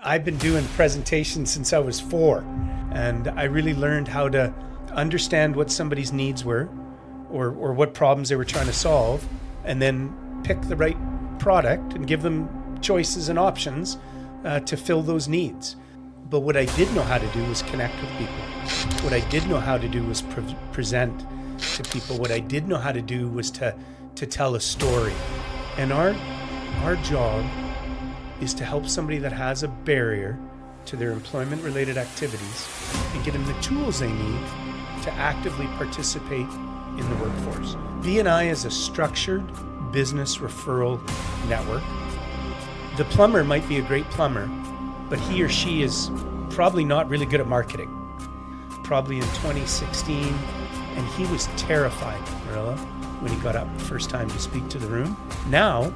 I've been doing presentations since I was 4, and I really learned how to understand what somebody's needs were or what problems they were trying to solve, and then pick the right product and give them choices and options to fill those needs. But what I did know how to do was connect with people. What I did know how to do was present to people. What I did know how to do was to tell a story. And our job is to help somebody that has a barrier to their employment-related activities and get them the tools they need to actively participate in the workforce. B&I is a structured business referral network. The plumber might be a great plumber, but he or she is probably not really good at marketing. Probably in 2016, and he was terrified, Marilla, when he got up the first time to speak to the room. Now,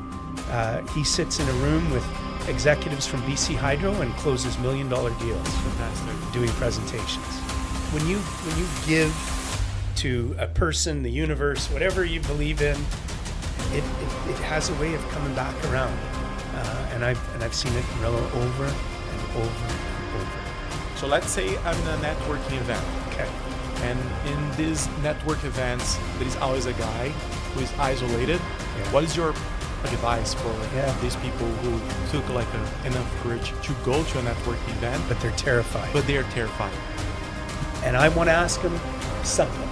he sits in a room with executives from BC Hydro and closes $1 million deals. Fantastic. Doing presentations. When you give to a person, the universe, whatever you believe in, it has a way of coming back around. And I've seen it, Marilla, over and over and over. So let's say I'm in a networking event. Okay. And in these network events, there is always a guy who is isolated. Yeah. What is your advice for these people who took enough courage to go to a networking event, But they're terrified. And I want to ask them something,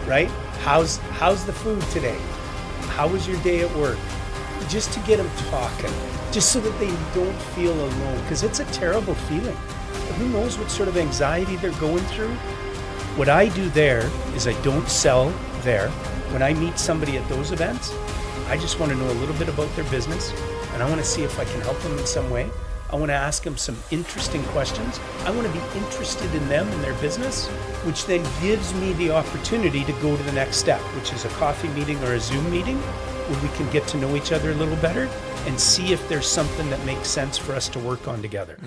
right? How's the food today? How was your day at work? Just to get them talking, just so that they don't feel alone, because it's a terrible feeling. Who knows what sort of anxiety they're going through? What I do there is I don't sell there. When I meet somebody at those events, I just want to know a little bit about their business, and I want to see if I can help them in some way. I want to ask them some interesting questions. I want to be interested in them and their business, which then gives me the opportunity to go to the next step, which is a coffee meeting or a Zoom meeting, where we can get to know each other a little better and see if there's something that makes sense for us to work on together.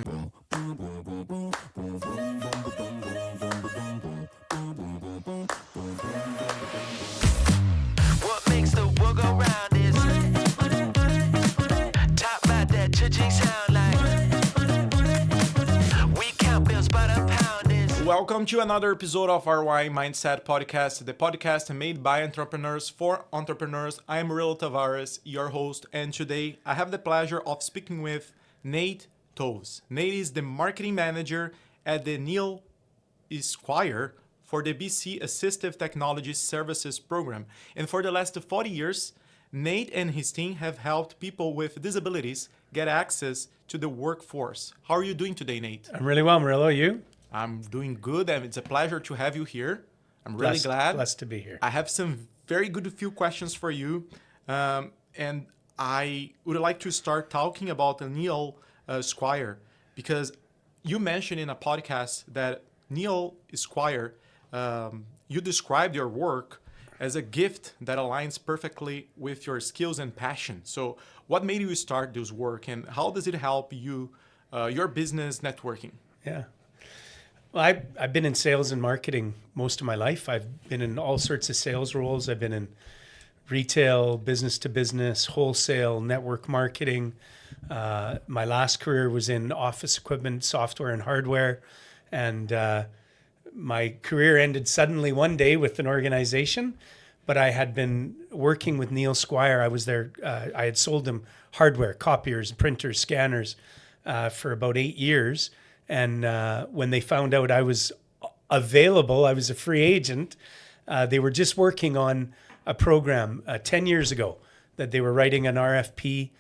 What makes the world go round is top about that cha-ching sound like we count bills by the pound is. Welcome to another episode of ROI Mindset Podcast, the podcast made by entrepreneurs for entrepreneurs. I am Murilo Tavares, your host, and today I have the pleasure of speaking with Nate Toevs. Nate is the marketing manager at the Neil Esquire for the BC Assistive Technology Services Program. And for the last 40 years, Nate and his team have helped people with disabilities get access to the workforce. How are you doing today, Nate? I'm really well, Murillo. You? I'm doing good, and it's a pleasure to have you here. I'm really glad. Blessed to be here. I have some very good few questions for you, and I would like to start talking about the Neil Esquire, because you mentioned in a podcast that Neil Esquire, you described your work as a gift that aligns perfectly with your skills and passion. So what made you start this work, and how does it help you, your business networking? Yeah. Well, I've been in sales and marketing most of my life. I've been in all sorts of sales roles. I've been in retail, business to business, wholesale, network marketing. My last career was in office equipment, software, and hardware. And my career ended suddenly one day with an organization, but I had been working with Neil Squire. I was there. I had sold them hardware, copiers, printers, scanners for about 8 years. And when they found out I was available, I was a free agent, they were just working on a program 10 years ago that they were writing an RFP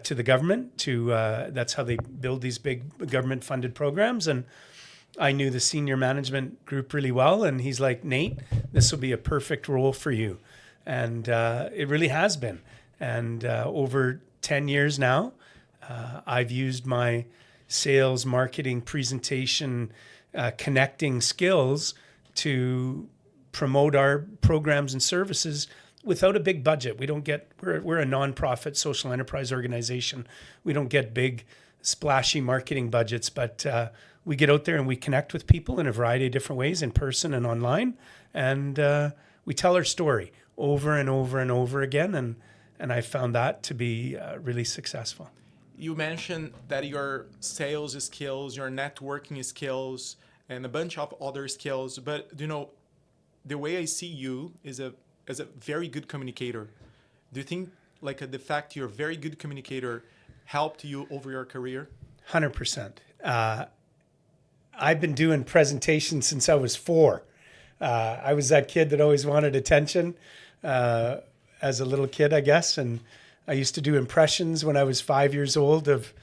to the government. That's how they build these big government-funded programs. And I knew the senior management group really well. And he's like, Nate, this will be a perfect role for you. And it really has been. And over 10 years now, I've used my sales, marketing, presentation, connecting skills to promote our programs and services without a big budget. We're a nonprofit social enterprise organization. We don't get big, splashy marketing budgets, but we get out there and we connect with people in a variety of different ways, in person and online, and we tell our story over and over and over again, and I found that to be really successful. you mentioned that your sales skills, your networking skills, and a bunch of other skills. But the way I see you is as a very good communicator. Do you think like the fact you're a very good communicator helped you over your career? 100%. I've been doing presentations since I was 4. I was that kid that always wanted attention as a little kid, I guess. And I used to do impressions when I was 5 years old of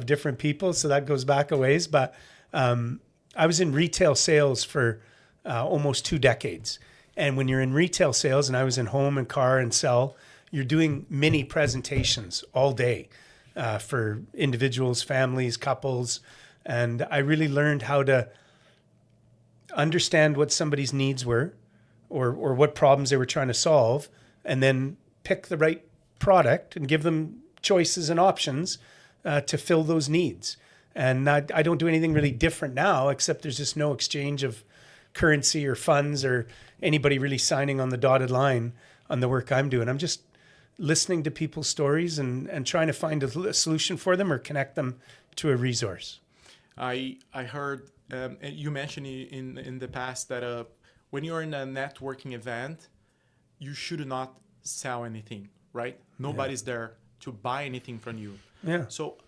different people. So that goes back a ways. But I was in retail sales for almost 2 decades. And when you're in retail sales, and I was in home and car and sell, you're doing mini presentations all day for individuals, families, couples. And I really learned how to understand what somebody's needs were or what problems they were trying to solve, and then pick the right product and give them choices and options to fill those needs. And I don't do anything really different now, except there's just no exchange of currency or funds or anybody really signing on the dotted line on the work I'm doing. I'm just listening to people's stories and trying to find a solution for them or connect them to a resource. I heard you mentioned in the past that when you're in a networking event, you should not sell anything, right? Nobody's there to buy anything from you. Yeah. So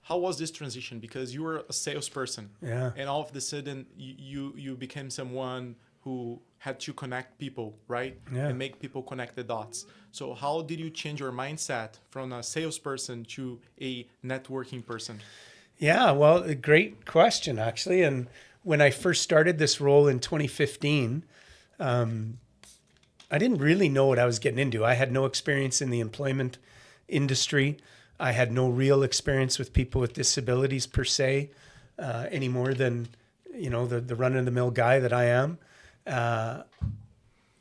how was this transition? Because you were a salesperson, and all of a sudden you became someone who had to connect people, right? Yeah. And make people connect the dots. So how did you change your mindset from a salesperson to a networking person? Yeah, well, a great question, actually. And when I first started this role in 2015, I didn't really know what I was getting into. I had no experience in the employment industry. I had no real experience with people with disabilities per se, any more than, the run-of-the-mill guy that I am. But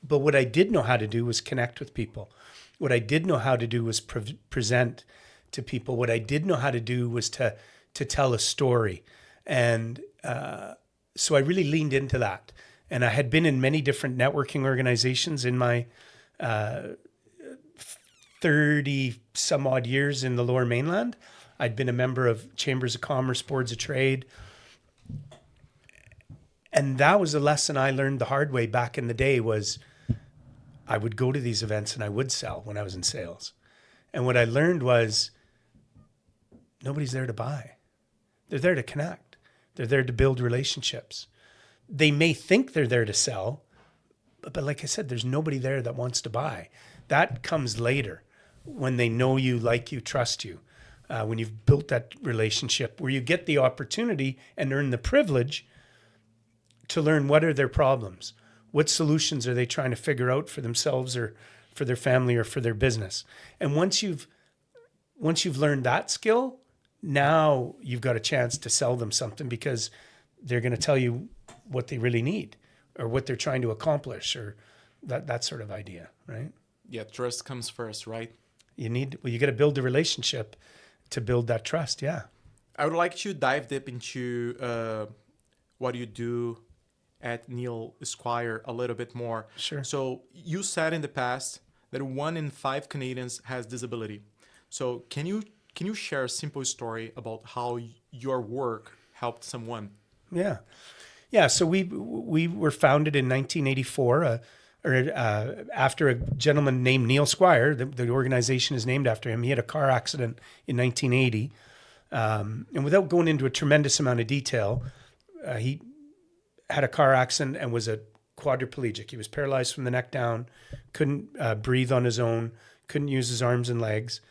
what I did know how to do was connect with people. What I did know how to do was present to people. What I did know how to do was to tell a story. And so I really leaned into that. And I had been in many different networking organizations in my 30 some odd years in the Lower Mainland. I'd been a member of chambers of commerce, boards of trade. And that was a lesson I learned the hard way back in the day. Was I would go to these events and I would sell when I was in sales. And what I learned was nobody's there to buy. They're there to connect. They're there to build relationships. They may think they're there to sell, but like I said, there's nobody there that wants to buy. That comes later when they know you, like you, trust you, when you've built that relationship where you get the opportunity and earn the privilege to learn what are their problems, what solutions are they trying to figure out for themselves or for their family or for their business. And once you've learned that skill, now you've got a chance to sell them something because they're going to tell you what they really need or what they're trying to accomplish or that sort of idea, right? Yeah, trust comes first, right? You got to build the relationship to build that trust, yeah. I would like to dive deep into what you do at Neil Esquire a little bit more. Sure. So you said in the past that 1 in 5 Canadians has disability. So can you share a simple story about how your work helped someone? Yeah. So we were founded in 1984, after a gentleman named Neil Squire. The organization is named after him. He had a car accident in 1980, and without going into a tremendous amount of detail, he had a car accident and was a quadriplegic. He was paralyzed from the neck down, couldn't breathe on his own, couldn't use his arms and legs,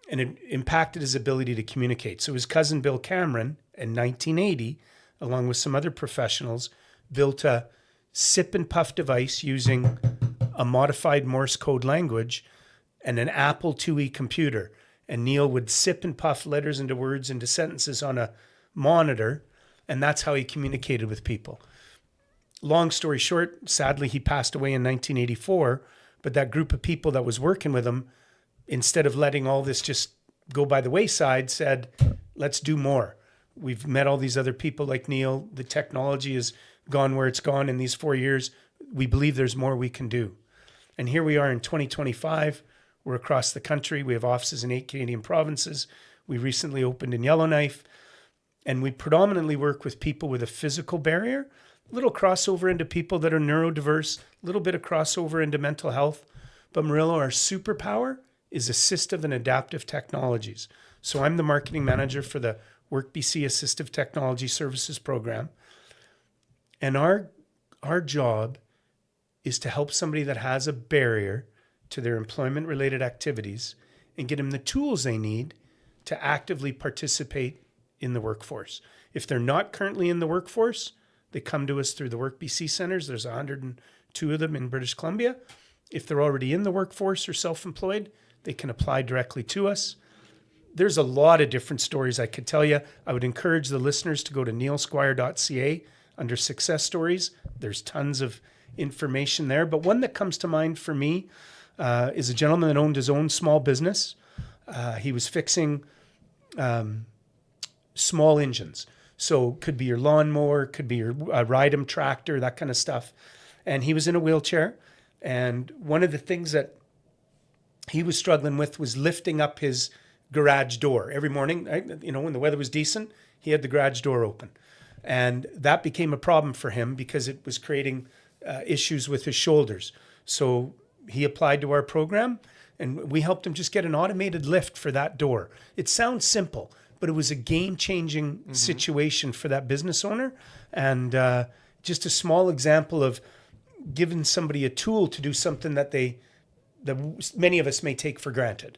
and it impacted his ability to communicate. So his cousin Bill Cameron in 1980, along with some other professionals, built a sip and puff device using a modified Morse code language and an Apple IIe computer. And Neil would sip and puff letters into words into sentences on a monitor, and that's how he communicated with people. Long story short, sadly, he passed away in 1984, but that group of people that was working with him, instead of letting all this just go by the wayside, said, let's do more. We've met all these other people like Neil. The technology has gone where it's gone in these 4 years. We believe there's more we can do. And here we are in 2025. We're across the country. We have offices in 8 Canadian provinces. We recently opened in Yellowknife, and we predominantly work with people with a physical barrier, a little crossover into people that are neurodiverse, a little bit of crossover into mental health. But Murillo, our superpower is assistive and adaptive technologies. So I'm the marketing manager for the WorkBC Assistive Technology Services Program. And our job is to help somebody that has a barrier to their employment-related activities and get them the tools they need to actively participate in the workforce. If they're not currently in the workforce, they come to us through the WorkBC centers. There's 102 of them in British Columbia. If they're already in the workforce or self-employed, they can apply directly to us. There's a lot of different stories I could tell you. I would encourage the listeners to go to neilsquire.ca under success stories. There's tons of information there. But one that comes to mind for me is a gentleman that owned his own small business. He was fixing small engines. So could be your lawnmower, could be your ride-em tractor, that kind of stuff. And he was in a wheelchair. And one of the things that he was struggling with was lifting up his garage door. Every morning, when the weather was decent, he had the garage door open. And that became a problem for him because it was creating issues with his shoulders. So he applied to our program, and we helped him just get an automated lift for that door. It sounds simple, but it was a game-changing situation for that business owner. And just a small example of giving somebody a tool to do something that many of us may take for granted,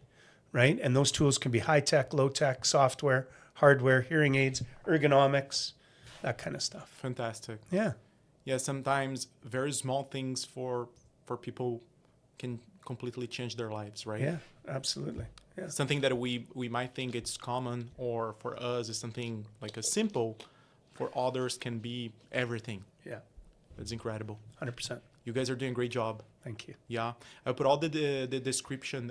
right? And those tools can be high-tech, low-tech, software, hardware, hearing aids, ergonomics, that kind of stuff. Fantastic. Yeah. Yeah, sometimes very small things for people can completely change their lives, right? Yeah, absolutely. Yeah. Something that we might think it's common, or for us is something like a simple, for others can be everything. Yeah. It's incredible. 100%. You guys are doing a great job. Thank you. Yeah, I put all the description,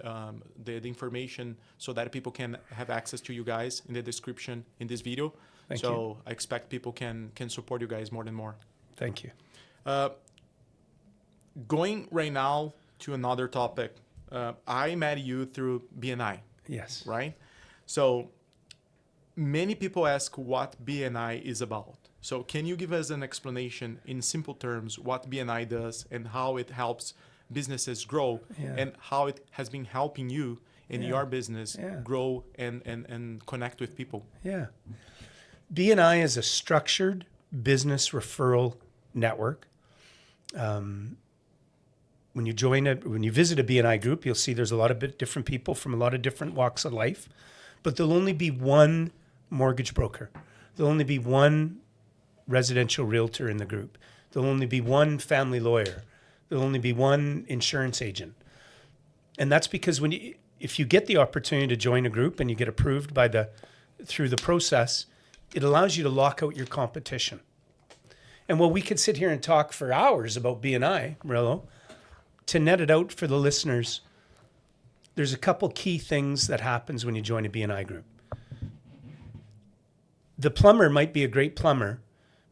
the information, so that people can have access to you guys in the description in this video. Thank you. I expect people can support you guys more and more. Thank you. Going right now to another topic, I met you through BNI. Yes. Right? So many people ask what BNI is about. So can you give us an explanation in simple terms what BNI does and how it helps businesses grow, and how it has been helping you in your business grow and connect with people? Yeah. BNI is a structured business referral network. When you visit a BNI group, you'll see there's a lot of different people from a lot of different walks of life, but there'll only be one mortgage broker. There'll only be one residential realtor in the group. There'll only be one family lawyer. There'll only be one insurance agent. And that's because if you get the opportunity to join a group and you get approved through the process, it allows you to lock out your competition. And while we could sit here and talk for hours about BNI, Murillo, to net it out for the listeners, there's a couple key things that happens when you join a BNI group. The plumber might be a great plumber,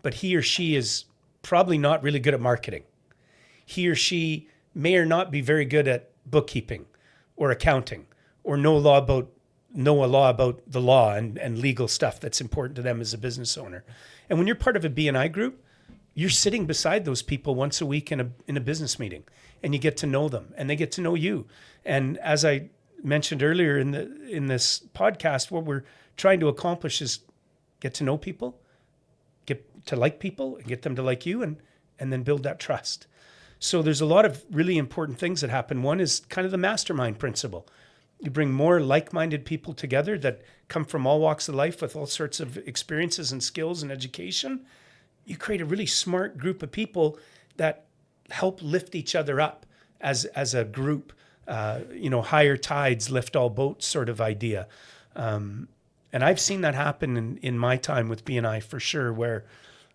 but he or she is probably not really good at marketing. He or she may or not be very good at bookkeeping or accounting, or know a law about the law and legal stuff that's important to them as a business owner. And when you're part of a BNI group, you're sitting beside those people once a week in a business meeting, and you get to know them, and they get to know you. And as I mentioned earlier in this podcast, what we're trying to accomplish is get to know people, get to like people, and get them to like you, and then build that trust. So there's a lot of really important things that happen. One is kind of the mastermind principle. You bring more like-minded people together that come from all walks of life with all sorts of experiences and skills and education. You create a really smart group of people that help lift each other up as a group. Higher tides lift all boats sort of idea. And I've seen that happen in my time with BNI for sure, where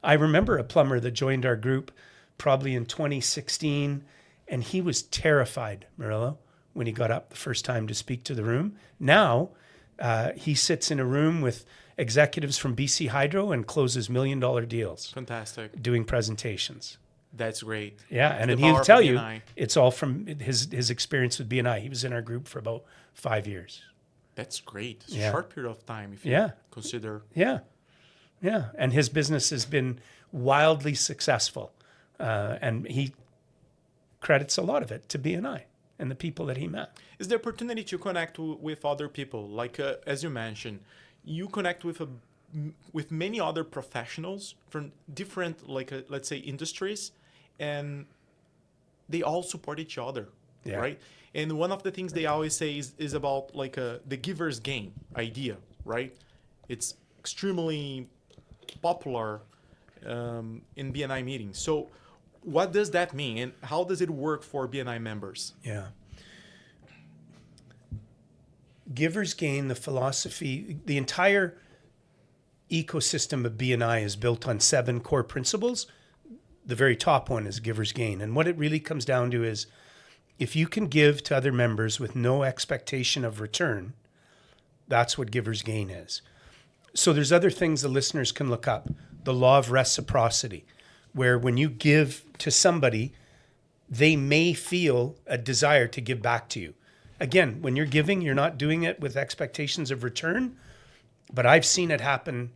I remember a plumber that joined our group probably in 2016, and he was terrified, Murillo, when he got up the first time to speak to the room. Now he sits in a room with executives from BC Hydro and closes $1 million deals. Fantastic. Doing presentations. That's great. Yeah, and he'll tell you it's all from his experience with BNI. He was in our group for about 5 years. That's great. It's Yeah. a short period of time if you Yeah. consider. Yeah. Yeah. And his business has been wildly successful. And he credits a lot of it to BNI and the people that he met. Is the opportunity to connect with other people, like as you mentioned, you connect with many other professionals from different, like let's say, industries, and they all support each other, Yeah. right? And one of the things they always say is about like the giver's gain idea, right? It's extremely popular in BNI meetings. So what does that mean, and how does it work for BNI members? Yeah. Givers gain, the philosophy, the entire ecosystem of BNI is built on 7 core principles. The very top one is givers gain. And what it really comes down to is if you can give to other members with no expectation of return, that's what givers gain is. So there's other things the listeners can look up. The law of reciprocity, where when you give to somebody, they may feel a desire to give back to you. Again, when you're giving, you're not doing it with expectations of return, but I've seen it happen.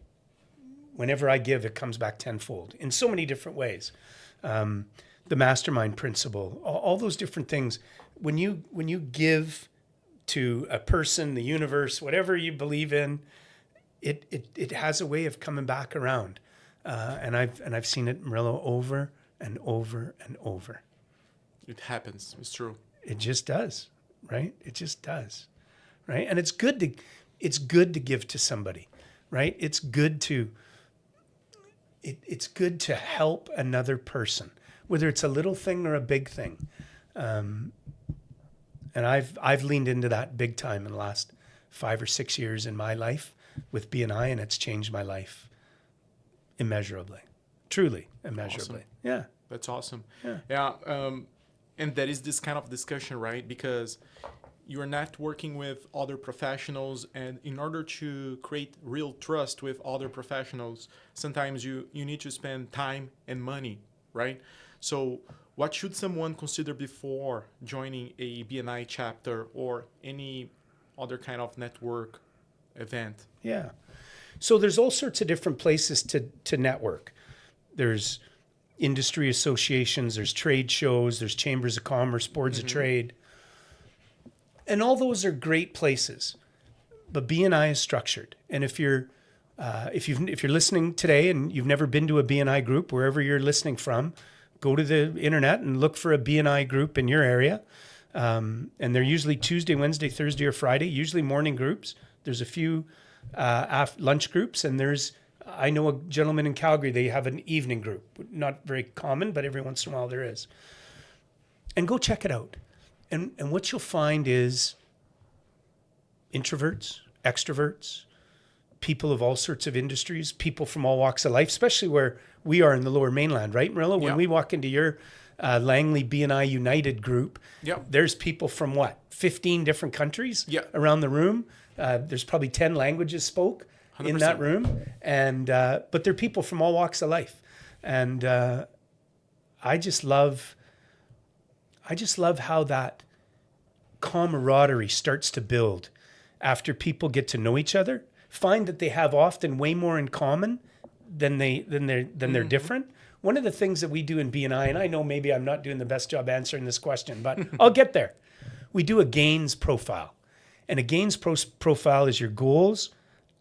Whenever I give, it comes back tenfold in so many different ways. The mastermind principle, all those different things. When you give to a person, the universe, whatever you believe in, it has a way of coming back around. And I've seen it, Murillo, over and over and over. It happens. It's true. It just does, right? It just does, right? And it's good to give to somebody, right? It's good to help another person, whether it's a little thing or a big thing. And I've leaned into that big time in the last 5 or 6 years in my life with BNI, and it's changed my life immeasurably, truly immeasurably. Awesome. Yeah. That's awesome. Yeah. And that is this kind of discussion, right? Because you're networking with other professionals, and in order to create real trust with other professionals, sometimes you need to spend time and money, right? So what should someone consider before joining a BNI chapter or any other kind of network event? Yeah. So there's all sorts of different places to network. There's industry associations, there's trade shows, there's chambers of commerce, boards of trade. And all those are great places. But BNI is structured. And if you're listening today and you've never been to a BNI group, wherever you're listening from, go to the internet and look for a BNI group in your area. And they're usually Tuesday, Wednesday, Thursday, or Friday, usually morning groups. There's a few lunch groups, and I know a gentleman in Calgary, they have an evening group. Not very common, but every once in a while there is. And go check it out. And what you'll find is introverts, extroverts, people of all sorts of industries, people from all walks of life, especially where we are in the Lower Mainland, right, Murillo? When we walk into your Langley BNI United group, there's people from 15 different countries around the room. There's probably 10 languages spoke 100%. In that room, and but they're people from all walks of life, and I just love how that camaraderie starts to build after people get to know each other. Find that they have often way more in common than they're different. One of the things that we do in BNI, and I know maybe I'm not doing the best job answering this question, but I'll get there. We do a gains profile. And a gains profile is your goals,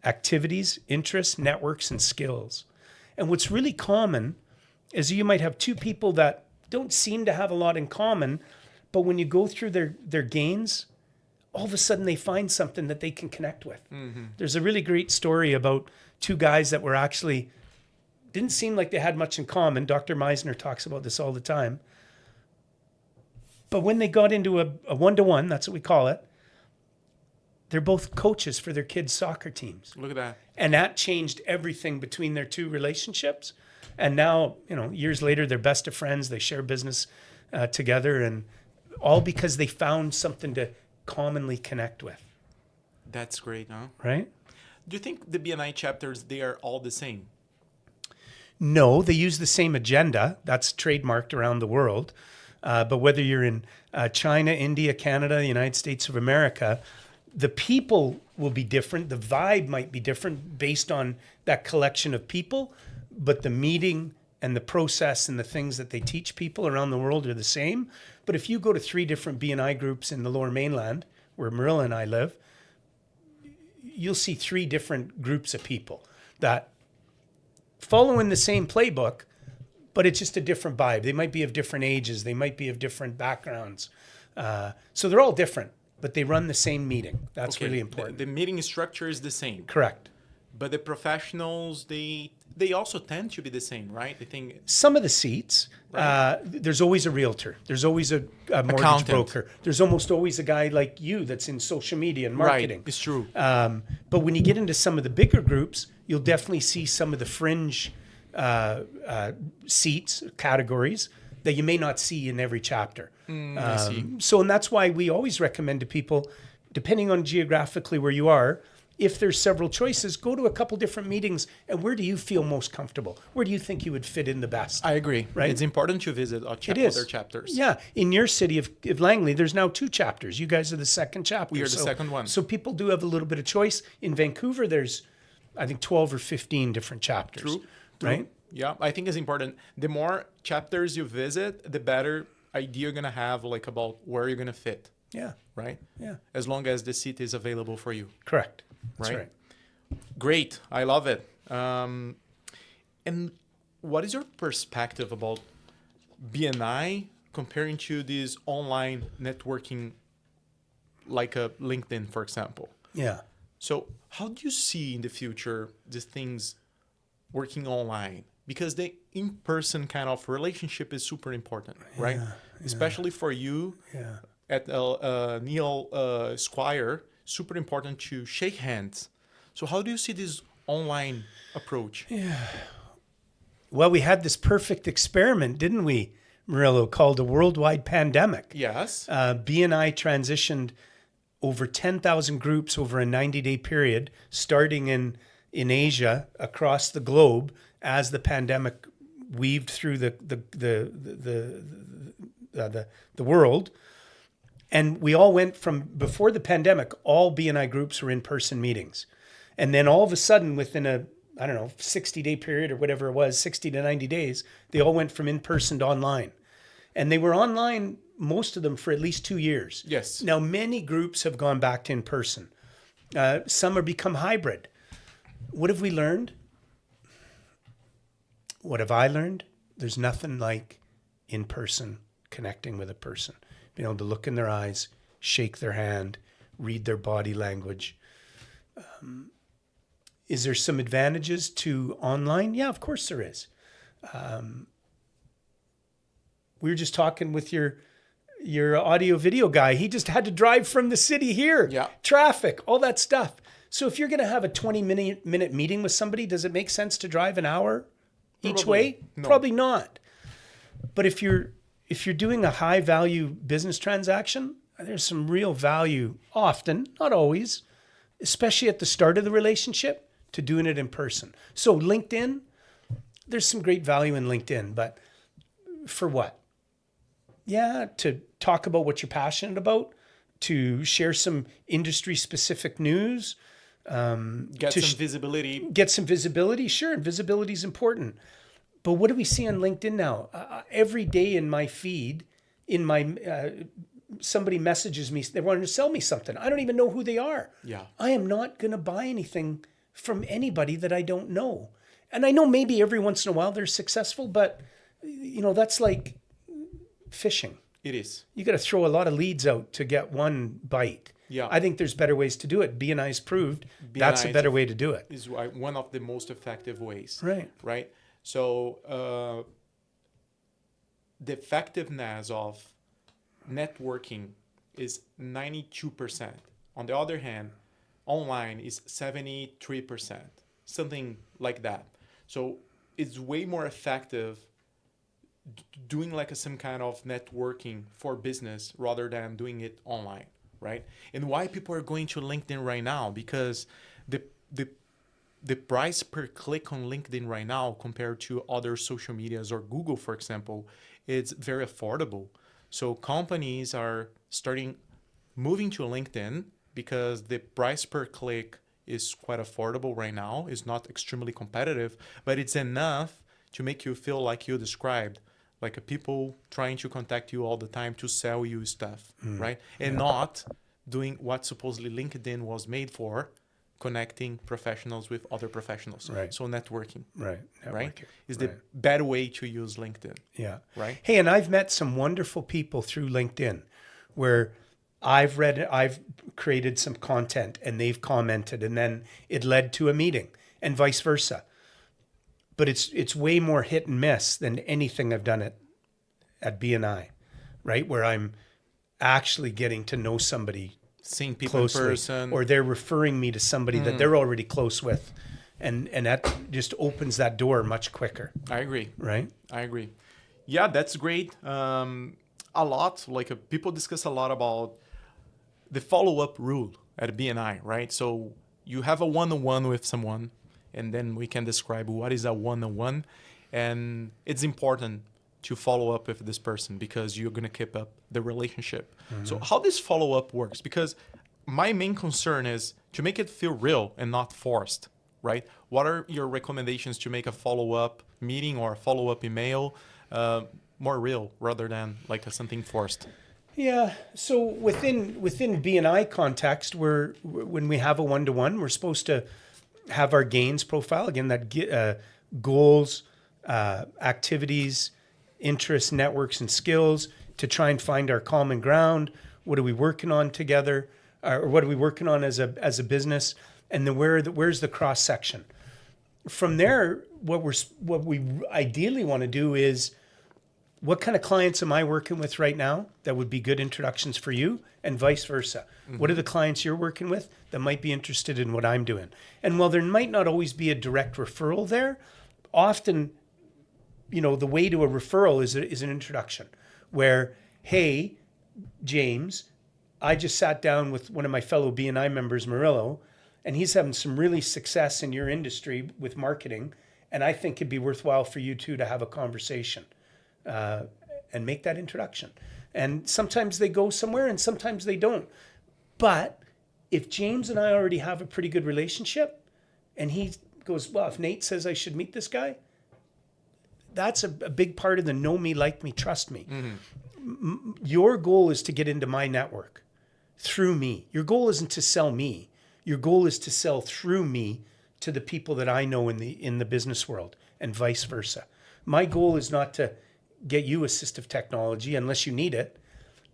activities, interests, networks, and skills. And what's really common is you might have 2 people that don't seem to have a lot in common, but when you go through their gains, all of a sudden they find something that they can connect with. Mm-hmm. There's a really great story about 2 guys that were actually, didn't seem like they had much in common. Dr. Meisner talks about this all the time. But when they got into a one-to-one, that's what we call it, they're both coaches for their kids' soccer teams. Look at that. And that changed everything between their 2 relationships. And now, years later, they're best of friends. They share business together, and all because they found something to commonly connect with. That's great, huh? Right? Do you think the BNI chapters, they are all the same? No, they use the same agenda. That's trademarked around the world. But whether you're in China, India, Canada, the United States of America, The people will be different. The vibe might be different based on that collection of people, but the meeting and the process and the things that they teach people around the world are the same. But if you go to 3 different B&I groups in the Lower Mainland, where Marilla and I live, you'll see 3 different groups of people that follow in the same playbook, but it's just a different vibe. They might be of different ages. They might be of different backgrounds. So they're all different, but they run the same meeting. That's really important. The meeting structure is the same. Correct. But the professionals, they also tend to be the same, right? They think some of the seats, there's always a realtor. There's always a mortgage Accountant. broker. There's almost always a guy like you that's in social media and marketing. Right, it's true. But when you get into some of the bigger groups, you'll definitely see some of the fringe seats, categories that you may not see in every chapter. I see. So, and that's why we always recommend to people, depending on geographically where you are, if there's several choices, go to a couple different meetings. And where do you feel most comfortable? Where do you think you would fit in the best? I agree. Right? It's important to visit other chapters. Yeah. In your city of Langley, there's now 2 chapters. You guys are the second chapter. We are the second one. So people do have a little bit of choice. In Vancouver, there's, I think, 12 or 15 different chapters. True. Right? Yeah, I think it's important. The more chapters you visit, the better idea you're going to have about where you're going to fit. Yeah. Right? Yeah. As long as the seat is available for you. Correct. That's Right? right. Great. I love it. And what is your perspective about BNI comparing to this online networking like a LinkedIn, for example? Yeah. So how do you see in the future these things working online? Because the in-person kind of relationship is super important, right? Especially for you at Neil Squire, super important to shake hands. So how do you see this online approach? Yeah. Well, we had this perfect experiment, didn't we, Murillo, called a worldwide pandemic. Yes. BNI transitioned over 10,000 groups over a 90-day period, starting in Asia across the globe as the pandemic weaved through the world. And we all went from, before the pandemic, all BNI groups were in-person meetings. And then all of a sudden, within a, 60-day period or whatever it was, 60 to 90 days, they all went from in-person to online. And they were online, most of them, for at least 2 years. Yes. Now, many groups have gone back to in-person. Some have become hybrid. What have we learned? What have I learned? There's nothing like in-person connecting with a person. Being able to look in their eyes, shake their hand, read their body language. Is there some advantages to online? Yeah, of course there is. We were just talking with your audio video guy. He just had to drive from the city here. Yeah. Traffic, all that stuff. So if you're going to have a 20-minute meeting with somebody, does it make sense to drive an hour each way? No. Probably not. But if you're doing a high value business transaction, there's some real value often, not always, especially at the start of the relationship, to doing it in person. So LinkedIn, there's some great value in LinkedIn, but for what? Yeah, to talk about what you're passionate about, to share some industry specific news, Get some visibility. Get some visibility. Sure, and visibility is important. But what do we see on LinkedIn now? Every day in my feed, somebody messages me, they want to sell me something. I don't even know who they are. Yeah. I am not going to buy anything from anybody that I don't know. And I know maybe every once in a while they're successful, but that's like fishing. It is. You got to throw a lot of leads out to get one bite. Yeah. I think there's better ways to do it. BNI's proved that's a better way to do it. Is one of the most effective ways. Right. Right. So the effectiveness of networking is 92%. On the other hand, online is 73%, something like that. So it's way more effective doing like some kind of networking for business rather than doing it online, right? And why people are going to LinkedIn right now? Because the price per click on LinkedIn right now compared to other social medias or Google, for example, it's very affordable. So companies are moving to LinkedIn because the price per click is quite affordable right now. It's not extremely competitive, but it's enough to make you feel like you described, like a people trying to contact you all the time to sell you stuff, right? And not doing what supposedly LinkedIn was made for, connecting professionals with other professionals. Right. So networking, Right. right? Networking. Is the better way to use LinkedIn, Yeah. right? Hey, and I've met some wonderful people through LinkedIn where I've created some content and they've commented and then it led to a meeting and vice versa. But it's way more hit and miss than anything I've done at BNI, right? Where I'm actually getting to know somebody Seeing people closely, in person. or they're referring me to somebody that they're already close with. And that just opens that door much quicker, I agree. right? I agree. Yeah, that's great. A lot, like people discuss a lot about the follow-up rule at BNI, right? So you have a one-on-one with someone, and then we can describe what is a one-on-one. And it's important to follow up with this person because you're going to keep up the relationship. So how this follow-up works? Because my main concern is to make it feel real and not forced, right? What are your recommendations to make a follow-up meeting or a follow-up email more real rather than like something forced? Yeah. So within BNI context, when we have a one-to-one, we're supposed to have our gains profile again, that goals, activities, interests, networks, and skills to try and find our common ground. What are we working on together, or what are we working on as a business? And then where's the cross section? From there, what we ideally want to do is, what kind of clients am I working with right now that would be good introductions for you, and vice versa? What are the clients you're working with that might be interested in what I'm doing? And while there might not always be a direct referral there, often, the way to a referral is an introduction where, hey, James, I just sat down with one of my fellow BNI members, Murillo, and he's having some really success in your industry with marketing. And I think it'd be worthwhile for you two to have a conversation and make that introduction. And sometimes they go somewhere and sometimes they don't. But if James and I already have a pretty good relationship and he goes, well, if Nate says I should meet this guy, that's a big part of the know me, like me, trust me. Your goal is to get into my network through me. Your goal isn't to sell me. Your goal is to sell through me to the people that I know in the business world, and vice versa. My goal is not to get you assistive technology unless you need it,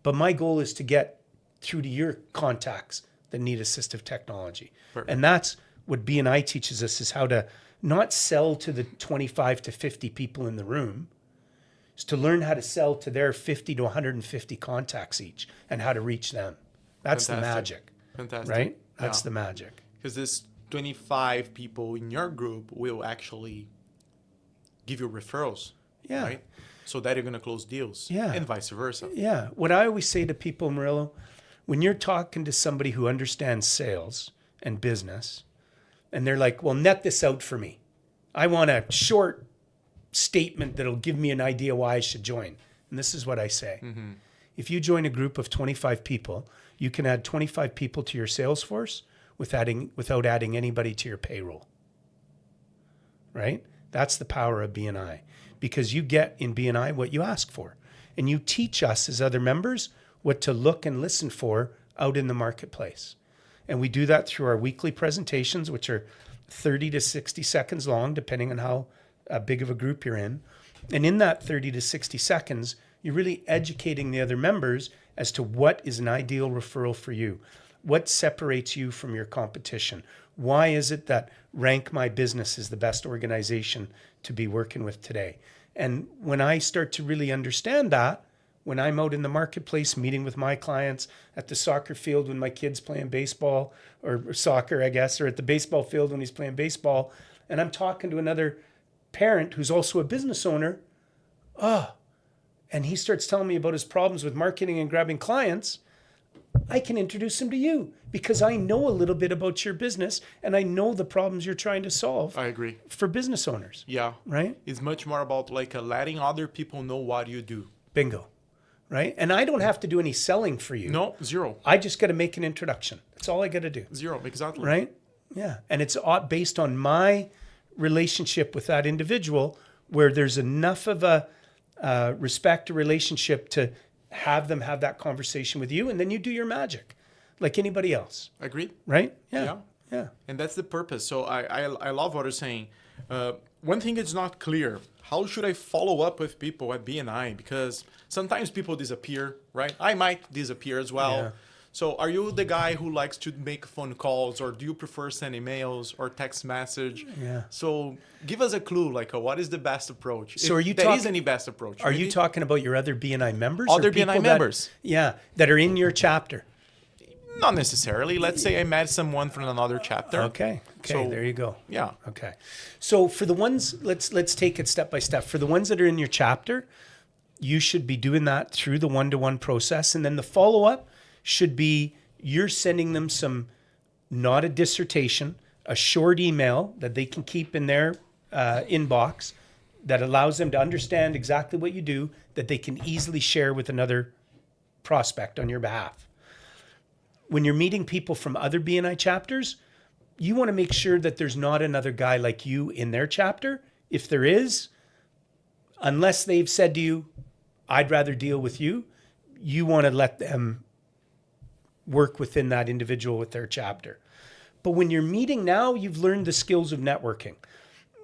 but my goal is to get through to your contacts that need assistive technology. Perfect. And that's what BNI teaches us, is how to not sell to the 25 to 50 people in the room, is to learn how to sell to their 50 to 150 contacts each and how to reach them. That's Fantastic. the magic. Fantastic. Right? That's Yeah. the magic. Because this 25 people in your group will actually give you referrals, Yeah. right? So that you're going to close deals, Yeah. and vice versa. Yeah. What I always say to people, Murillo, when you're talking to somebody who understands sales and business, and they're like, well, net this out for me. I want a short statement that'll give me an idea why I should join. And this is what I say. If you join a group of 25 people, you can add 25 people to your sales force without adding anybody to your payroll. Right? That's the power of BNI, because you get in BNI what you ask for. And you teach us as other members what to look and listen for out in the marketplace. And we do that through our weekly presentations, which are 30 to 60 seconds long, depending on how big of a group you're in. And in that 30 to 60 seconds, you're really educating the other members as to what is an ideal referral for you. What separates you from your competition? Why is it that Rank My Business is the best organization to be working with today? And when I start to really understand that, when I'm out in the marketplace meeting with my clients at the soccer field when my kid's playing baseball, or soccer, I guess, or at the baseball field when he's playing baseball, and I'm talking to another parent who's also a business owner, and he starts telling me about his problems with marketing and grabbing clients, I can introduce him to you because I know a little bit about your business and I know the problems you're trying to solve I agree. for business owners. Yeah. Right? It's much more about like letting other people know what you do. Bingo. right? And I don't have to do any selling for you. No, zero. I just got to make an introduction. That's all I got to do. Zero, exactly. Right? Yeah. And it's based on my relationship with that individual where there's enough of a respect or relationship to have them have that conversation with you. And then you do your magic like anybody else. Agreed. Right? Yeah. Yeah. And that's the purpose. So I love what you're saying. One thing is not clear. How should I follow up with people at BNI? Because sometimes people disappear, right? I might disappear as well. Yeah. So are you the guy who likes to make phone calls, or do you prefer send emails or text message? Yeah. So give us a clue, like what is the best approach? So if are you there is any best approach? Are maybe? you talking about your other BNI members? Other or people BNI members. That are in your chapter? Not necessarily. Let's say I met someone from another chapter. Okay. So- There you go. Yeah. Okay. So for the ones, let's take it step by step. For the ones that are in your chapter, you should be doing that through the one-to-one process. And then the follow-up should be you're sending them not a dissertation, a short email that they can keep in their inbox that allows them to understand exactly what you do, that they can easily share with another prospect on your behalf. When you're meeting people from other BNI chapters, you want to make sure that there's not another guy like you in their chapter. If there is, unless they've said to you, I'd rather deal with you, you want to let them work within that individual with their chapter. But when you're meeting now, you've learned the skills of networking.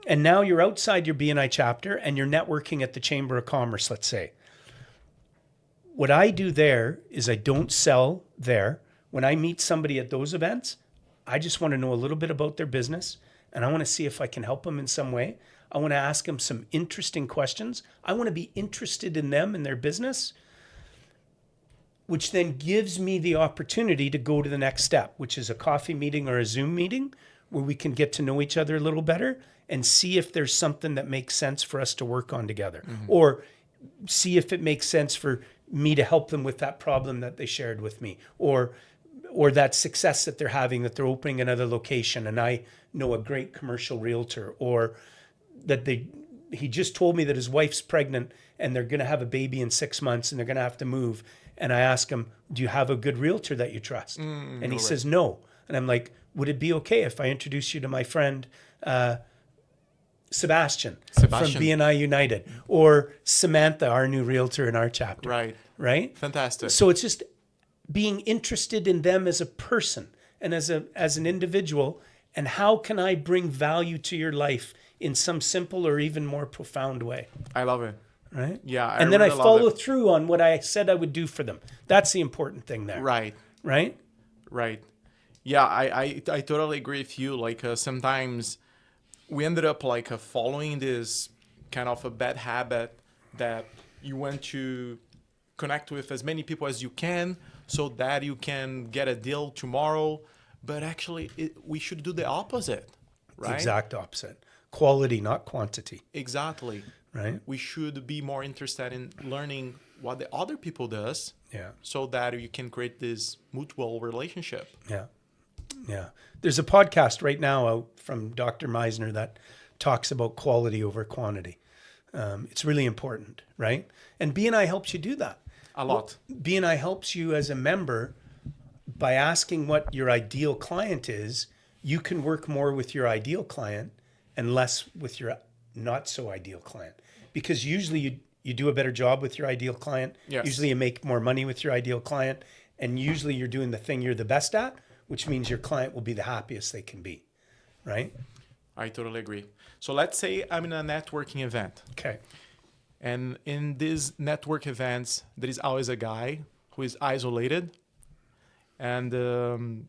And now you're outside your BNI chapter and you're networking at the Chamber of Commerce, let's say. What I do there is I don't sell there. When I meet somebody at those events, I just want to know a little bit about their business and I want to see if I can help them in some way. I want to ask them some interesting questions. I want to be interested in them and their business, which then gives me the opportunity to go to the next step, which is a coffee meeting or a Zoom meeting where we can get to know each other a little better and see if there's something that makes sense for us to work on together, or see if it makes sense for me to help them with that problem that they shared with me, or that success that they're having, that they're opening another location and I know a great commercial realtor, or that he just told me that his wife's pregnant and they're going to have a baby in 6 months and they're going to have to move. And I ask him, do you have a good realtor that you trust? And he says, no. And I'm like, would it be okay if I introduce you to my friend, Sebastian from BNI United, or Samantha, our new realtor in our chapter? Right? Fantastic. So it's just being interested in them as a person and as an individual, and how can I bring value to your life in some simple or even more profound way. I love it. Right? Yeah. And then I follow through on what I said I would do for them. That's the important thing there. Right. Right? Right. Yeah, I totally agree with you. Like sometimes we ended up like following this kind of a bad habit that you want to connect with as many people as you can so that you can get a deal tomorrow. But actually, we should do the opposite, right? Exact opposite. Quality, not quantity. Exactly. Right? We should be more interested in learning what the other people does, so that you can create this mutual relationship. Yeah. Yeah. There's a podcast right now out from Dr. Meisner that talks about quality over quantity. It's really important, right? And BNI helps you do that. A lot. BNI helps you as a member by asking what your ideal client is. You can work more with your ideal client and less with your not so ideal client, because usually you do a better job with your ideal client. Yes. Usually you make more money with your ideal client, and usually you're doing the thing you're the best at, which means your client will be the happiest they can be, right? I totally agree. So let's say I'm in a networking event. Okay. And in these network events, there is always a guy who is isolated and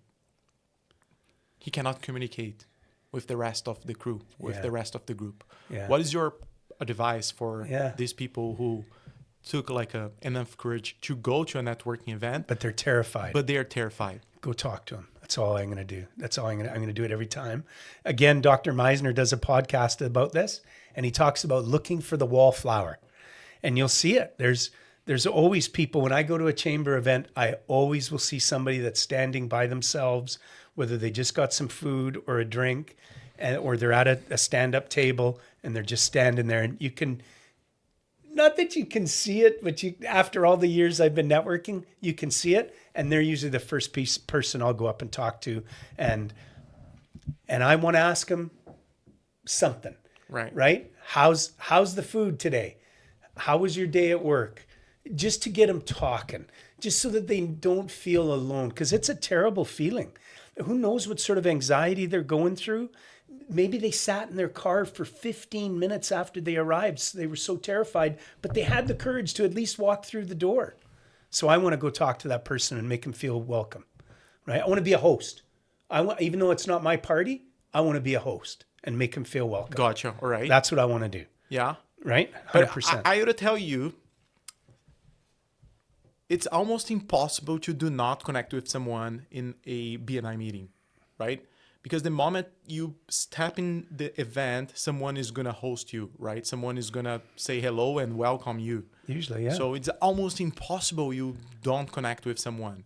he cannot communicate with the rest of the crew, with the rest of the group. Yeah. What is your advice for Yeah. these people who took like enough courage to go to a networking event, But they're terrified. but they are terrified? Go talk to them. That's all I'm going to do. That's all I'm going to do it every time. Again, Dr. Meisner does a podcast about this, and he talks about looking for the wallflower, and you'll see it. There's always people. When I go to a chamber event, I always will see somebody that's standing by themselves, whether they just got some food or a drink, or they're at a stand-up table and they're just standing there. And you can not that you can see it, but after all the years I've been networking, you can see it. And they're usually the first person I'll go up and talk to. And I want to ask them something, right? How's the food today? How was your day at work? Just to get them talking, just so that they don't feel alone. Because it's a terrible feeling. Who knows what sort of anxiety they're going through? Maybe they sat in their car for 15 minutes after they arrived. So they were so terrified, but they had the courage to at least walk through the door. So I want to go talk to that person and make them feel welcome, right? I want to be a host. Even though it's not my party, I want to be a host and make them feel welcome. Gotcha. All right. That's what I want to do. Yeah. Right? 100%. But I gotta tell you, it's almost impossible to do not connect with someone in a BNI meeting, right? Because the moment you step in the event, someone is going to host you, right? Someone is going to say hello and welcome you. Usually, yeah. So it's almost impossible you don't connect with someone.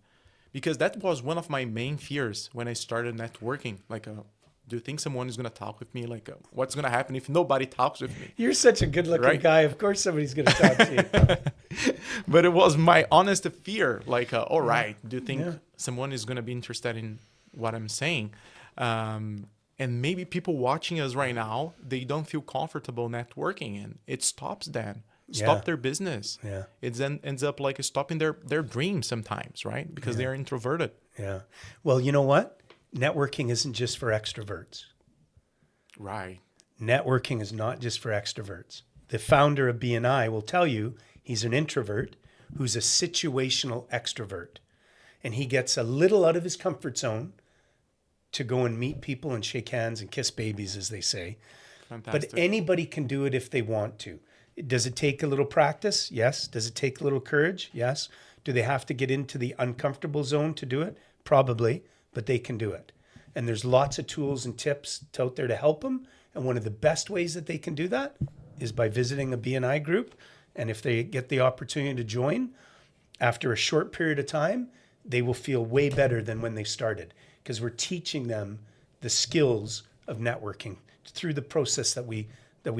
Because that was one of my main fears when I started networking. Like, do you think someone is going to talk with me? Like, what's going to happen if nobody talks with me? You're such a good-looking guy. Of course somebody's going to talk to you. But it was my honest fear. Like, all right, do you think someone is going to be interested in what I'm saying? And maybe people watching us right now, they don't feel comfortable networking, and it stops them. Stop their business. Yeah. It then ends up like stopping their dreams sometimes, right? Because they are introverted. Yeah. Well, you know what? Networking isn't just for extroverts. Right. Networking is not just for extroverts. The founder of BNI will tell you he's an introvert who's a situational extrovert. And he gets a little out of his comfort zone to go and meet people and shake hands and kiss babies, as they say. Fantastic. But anybody can do it if they want to. Does it take a little practice? Yes. Does it take a little courage? Yes. Do they have to get into the uncomfortable zone to do it? Probably, but they can do it. And there's lots of tools and tips out there to help them. And one of the best ways that they can do that is by visiting a BNI group. And if they get the opportunity to join, after a short period of time, they will feel way better than when they started, because we're teaching them the skills of networking through the process that we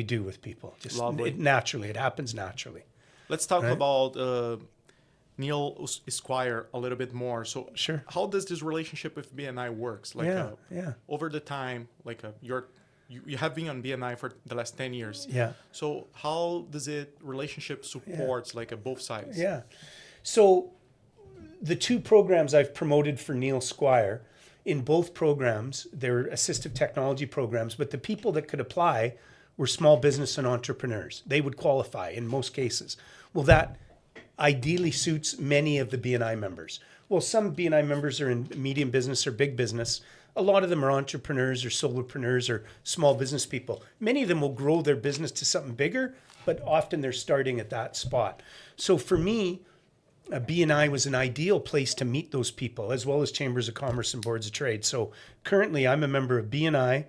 do with people. Just it happens naturally. Let's talk about Neil Esquire a little bit more. So, sure. How does this relationship with BNI works? Like, over the time, like you have been on BNI for the last 10 years. Yeah. So how does it relationship supports like both sides? Yeah. So the two programs I've promoted for Neil Squire, in both programs, they're assistive technology programs, but the people that could apply were small business and entrepreneurs. They would qualify in most cases. Well, that ideally suits many of the BNI members. Well, some BNI members are in medium business or big business. A lot of them are entrepreneurs or solopreneurs or small business people. Many of them will grow their business to something bigger, but often they're starting at that spot. So for me, BNI was an ideal place to meet those people, as well as chambers of commerce and boards of trade. So currently I'm a member of BNI,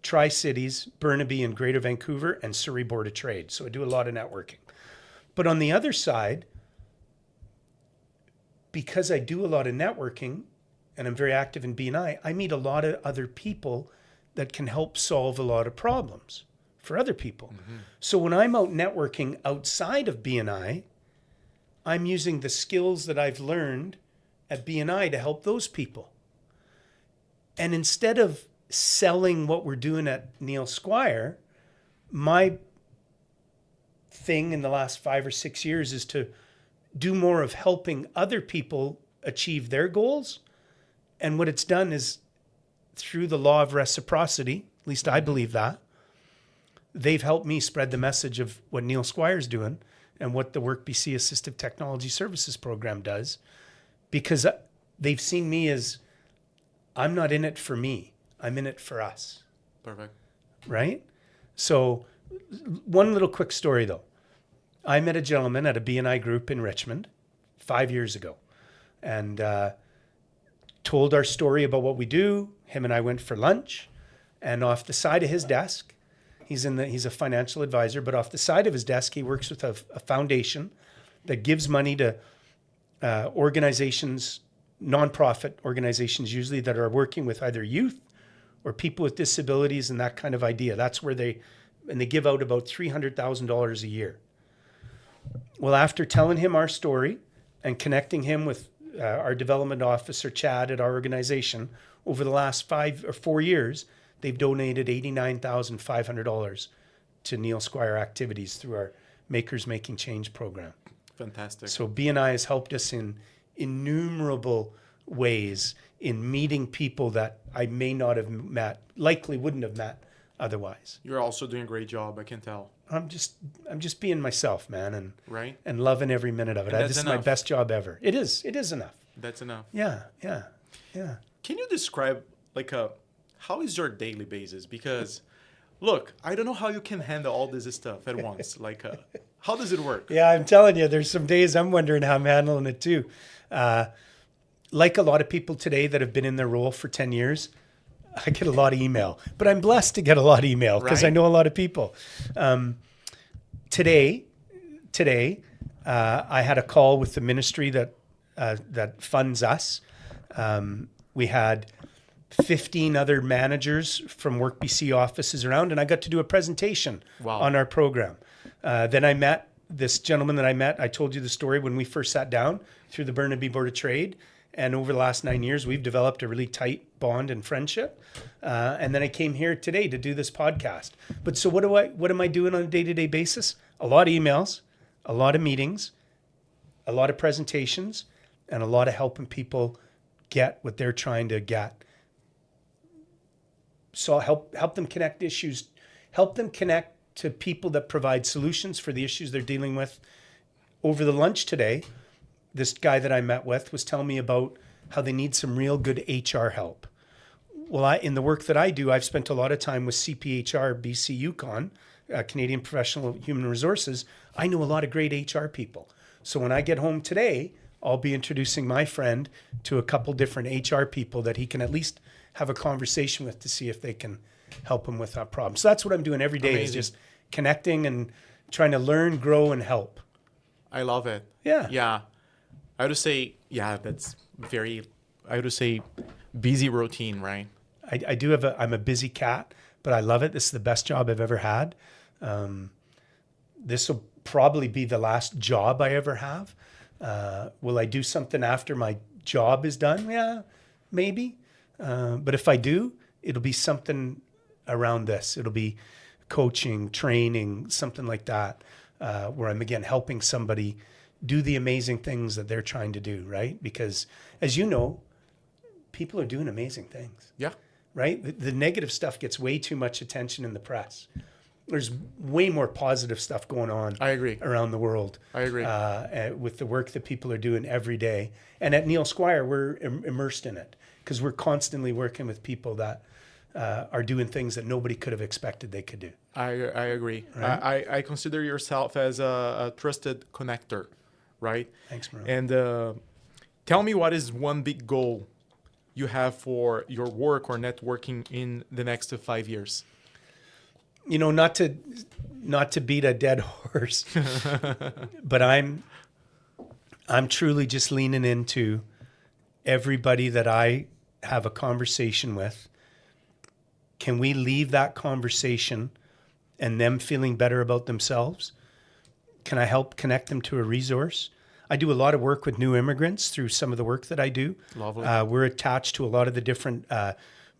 Tri-Cities, Burnaby and Greater Vancouver, and Surrey Board of Trade. So I do a lot of networking. But on the other side, because I do a lot of networking and I'm very active in BNI, I meet a lot of other people that can help solve a lot of problems for other people. Mm-hmm. So when I'm out networking outside of BNI, I'm using the skills that I've learned at BNI to help those people. And instead of selling what we're doing at Neil Squire, my thing in the last 5 or 6 years is to do more of helping other people achieve their goals. And what it's done is, through the law of reciprocity, at least I believe that, they've helped me spread the message of what Neil Squire's doing and what the Work BC Assistive Technology Services Program does, because they've seen me as, I'm not in it for me, I'm in it for us. Perfect. Right? So one little quick story though. I met a gentleman at a BNI group in Richmond 5 years ago and told our story about what we do. Him and I went for lunch, and off the side of his desk, he's a financial advisor, but off the side of his desk, he works with a foundation that gives money to organizations, nonprofit organizations usually, that are working with either youth or people with disabilities and that kind of idea. That's where they give out about $300,000 a year. Well, after telling him our story and connecting him with our development officer, Chad, at our organization, over the last 5 or 4 years, they've donated $89,500 to Neil Squire activities through our Makers Making Change program. Fantastic. So BNI has helped us in innumerable ways in meeting people that I may not have met, likely wouldn't have met otherwise. You're also doing a great job, I can tell. I'm just being myself, man, Right? and loving every minute of it. And that's This is my enough. best job ever. It is enough. That's enough. Yeah. Can you describe how is your daily basis? Because look, I don't know how you can handle all this stuff at once. How does it work? Yeah, I'm telling you, there's some days I'm wondering how I'm handling it too. Like a lot of people today that have been in their role for 10 years, I get a lot of email, but I'm blessed to get a lot of email because I Right. know a lot of people. Today, I had a call with the ministry that funds us. We had 15 other managers from Work BC offices around, and I got to do a presentation Wow. on our program. Then I met this gentleman that I met. I told you the story when we first sat down through the Burnaby Board of Trade. And over the last 9 years, we've developed a really tight bond and friendship. And then I came here today to do this podcast. But so what am I doing on a day-to-day basis? A lot of emails, a lot of meetings, a lot of presentations, and a lot of helping people get what they're trying to get. So help them connect issues, help them connect to people that provide solutions for the issues they're dealing with. Over the lunch today, this guy that I met with was telling me about how they need some real good HR help. Well, in the work that I do, I've spent a lot of time with CPHR, BC Yukon, Canadian Professional Human Resources. I know a lot of great HR people. So when I get home today, I'll be introducing my friend to a couple different HR people that he can at least have a conversation with to see if they can help him with that problem. So that's what I'm doing every day, is Amazing. just connecting and trying to learn, grow, and help. I love it. Yeah. Yeah. I would say, that's I would say busy routine, right? I do have I'm a busy cat, but I love it. This is the best job I've ever had. This will probably be the last job I ever have. Will I do something after my job is done? Yeah, maybe. But if I do, it'll be something around this. It'll be coaching, training, something like that, where I'm again helping somebody do the amazing things that they're trying to do, right? Because as you know, people are doing amazing things, Yeah. right? The negative stuff gets way too much attention in the press. There's way more positive stuff going on I agree. around the world. I agree. With the work that people are doing every day. And at Neil Squire, we're immersed in it because we're constantly working with people that are doing things that nobody could have expected they could do. I agree. Right? I consider yourself as a trusted connector, right? Thanks, Maroon. And tell me, what is one big goal you have for your work or networking in the next 5 years? You know, not to beat a dead horse, but I'm truly just leaning into everybody that I have a conversation with. Can we leave that conversation and them feeling better about themselves? Can I help connect them to a resource? I do a lot of work with new immigrants through some of the work that I do. Lovely. We're attached to a lot of the different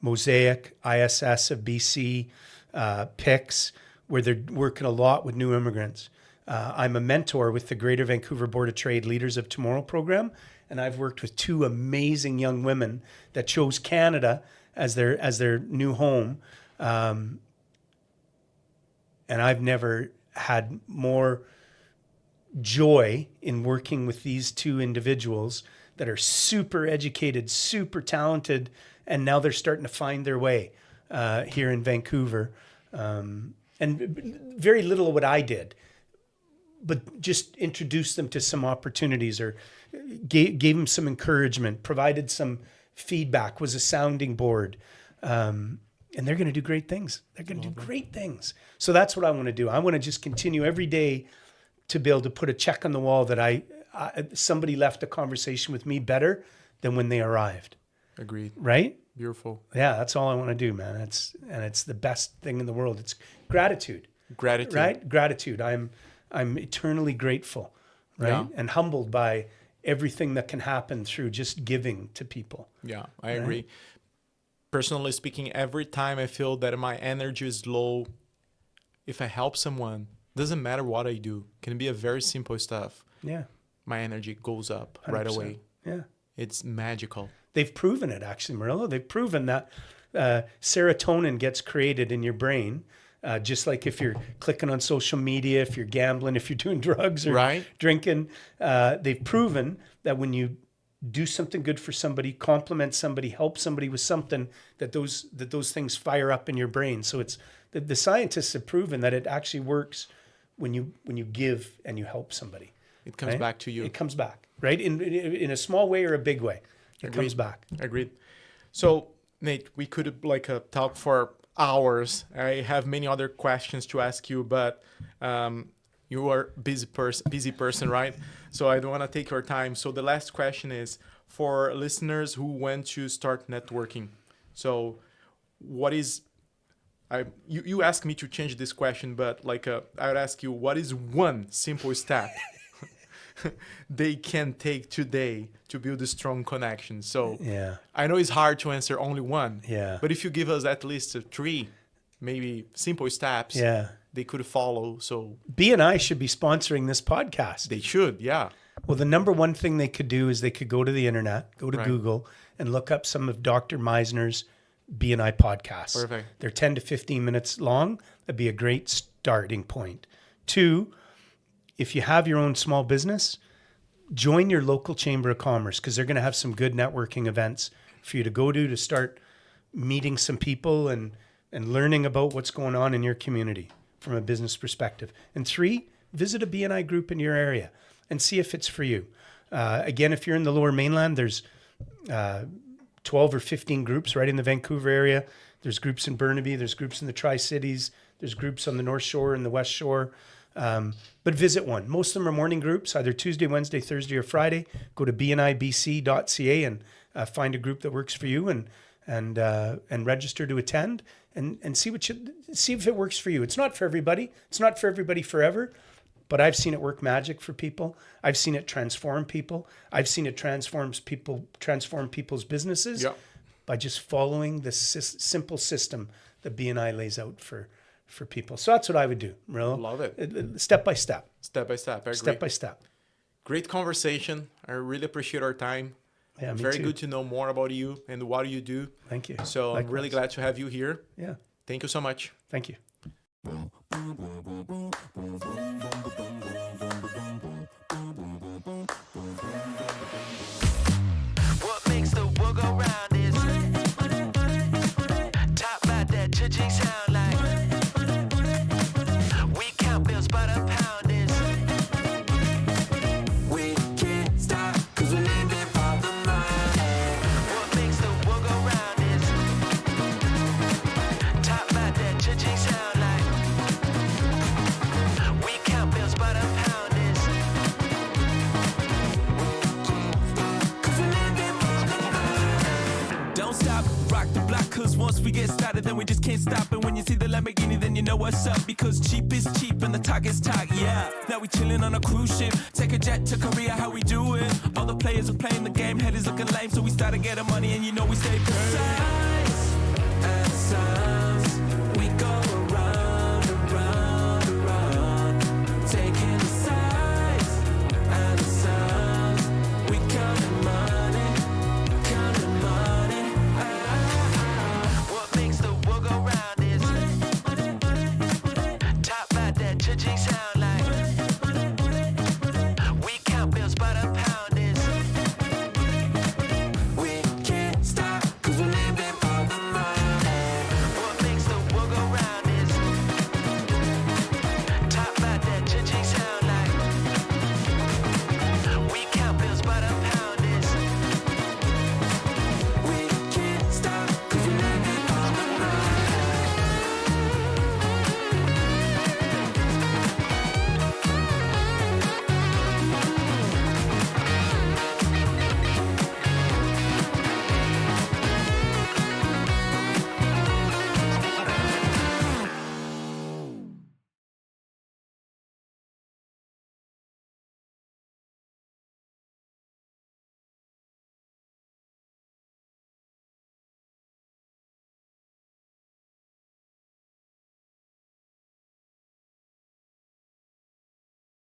Mosaic, ISS of BC, PICS, where they're working a lot with new immigrants. I'm a mentor with the Greater Vancouver Board of Trade Leaders of Tomorrow program, and I've worked with 2 amazing young women that chose Canada as their new home. And I've never had more joy in working with these 2 individuals that are super educated, super talented, and now they're starting to find their way here in Vancouver. And very little of what I did, but just introduced them to some opportunities or gave them some encouragement, provided some feedback, was a sounding board. And they're going to do great things. They're going to do great things. So that's what I want to do. I want to just continue every day to be able to put a check on the wall that somebody left a conversation with me better than when they arrived. Agreed. Right? Beautiful. Yeah, that's all I want to do, man. It's the best thing in the world. It's gratitude. Gratitude. Right? Gratitude. I'm eternally grateful right? Yeah. And humbled by everything that can happen through just giving to people. Yeah, I agree. Personally speaking, every time I feel that my energy is low, if I help someone, doesn't matter what I do, can be a very simple stuff. Yeah. My energy goes up right 100%. away. Yeah. It's magical. They've proven it, actually, Murillo. They've proven that serotonin gets created in your brain, just like if you're clicking on social media, if you're gambling, if you're doing drugs or Right. drinking. They've proven that when you do something good for somebody, compliment somebody, help somebody with something, that those things fire up in your brain. So it's the scientists have proven that it actually works when you give and you help somebody. It comes right? back to you. It comes back, right? In a small way or a big way. It Agreed. comes back. Agreed. So, Nate, we could talk for hours. I have many other questions to ask you, but you are busy person, right? So I don't want to take your time. So the last question is for listeners who want to start networking. So what is you asked me to change this question, but I would ask you, what is one simple step they can take today to build a strong connection? So Yeah. I know it's hard to answer only one. Yeah. But if you give us at least 3, maybe simple steps, Yeah. they could follow. So B&I should be sponsoring this podcast. they should, yeah. Well, the number one thing they could do is they could go to the internet, go to Right. Google, and look up some of Dr. Meisner's B&I podcasts. Perfect. They're 10 to 15 minutes long. That'd be a great starting point. 2, if you have your own small business, join your local chamber of commerce, because they're going to have some good networking events for you to go to start meeting some people and learning about what's going on in your community from a business perspective. And 3, visit a B&I group in your area and see if it's for you. Again, if you're in the Lower Mainland, there's 12 or 15 groups right in the Vancouver area. There's groups in Burnaby. There's groups in the Tri-Cities. There's groups on the North Shore and the West Shore. But visit one. Most of them are morning groups, either Tuesday, Wednesday, Thursday, or Friday. Go to bnibc.ca and find a group that works for you and register to attend and see if it works for you. It's not for everybody. It's not for everybody forever. But I've seen it work magic for people. I've seen it transform people. I've seen it transform people's businesses Yeah. by just following the simple system that B&I lays out for people. So that's what I would do, Murillo. Love it. Step by step. Step by step. I agree. Step by step. Great conversation. I really appreciate our time. Yeah, me Very too. good to know more about you and what you do. Thank you. So I'm really Likewise. glad to have you here. Yeah. Thank you so much. Thank you. What makes the world go round is top about that cha-ching sound like we count bills by the pound is we can't stop 'cause we live it for the money. What makes the world go round is top about that cha-ching sound like we count bills by the pound is Don't stop, rock the block, cause once we get started, then we just can't stop. And when you see the Lamborghini, then you know what's up. Because cheap is cheap and the talk is talk, yeah. Now we chillin' on a cruise ship, take a jet to Korea, how we do it. All the players are playing the game, head is looking lame, so we started getting money and you know we stay paid. Size,